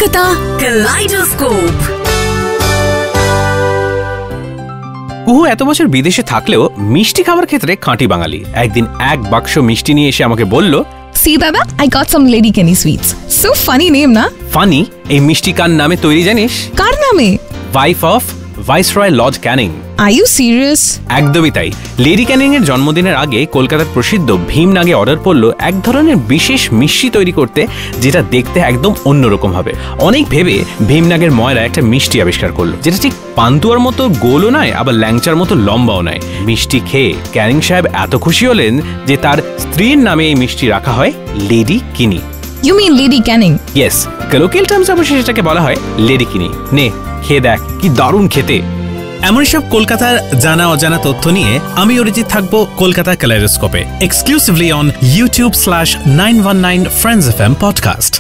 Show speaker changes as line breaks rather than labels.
কলকাতা কালাইডোস্কোপ।
কুহু এত বছর বিদেশে থাকলেও মিষ্টি খাবার ক্ষেত্রে খাঁটি বাঙালি। একদিন এক বাক্স মিষ্টি নিয়ে এসে আমাকে বলল,
See Dada, I got some Lady Kenny sweets. So funny name না?
ফানি? এই মিষ্টি কার নামে তৈরি জানিস?
কার নামে?
Wife of viceroy Lord Canning.
Are you serious?
একদমই তাই। লেডি ক্যানিং এর জন্মদিনের আগে কলকাতার প্রসিদ্ধ ভীমনাগে অর্ডার পড়ল এক ধরনের বিশেষ মিষ্টি তৈরি করতে, যেটা দেখতে একদম অন্যরকম হবে। অনেক ভেবে ভীমনাগের ময়রা একটা মিষ্টি আবিষ্কার করলো, যেটা ঠিক পান্তুয়ার মতো গোলও নয়, আবার ল্যাংচার মতো লম্বাও নয়। মিষ্টি খেয়ে ক্যানিং সাহেব এত খুশি হলেন যে তার স্ত্রীর নামে এই মিষ্টি রাখা হয় লেডি কিনি।
You mean Lady Canning?
Yes, colloquial terms অবশ্যই সেটাকে বলা হয় লেডি কিনি। নে খেয়ে দেখ, কি দারুণ খেতে।
এমন সব কলকাতার জানা অজানা তথ্য নিয়ে আমি অরিজিৎ থাকবো কলকাতা কালাইডোস্কোপে, exclusively on YouTube/919 Friends FM podcast.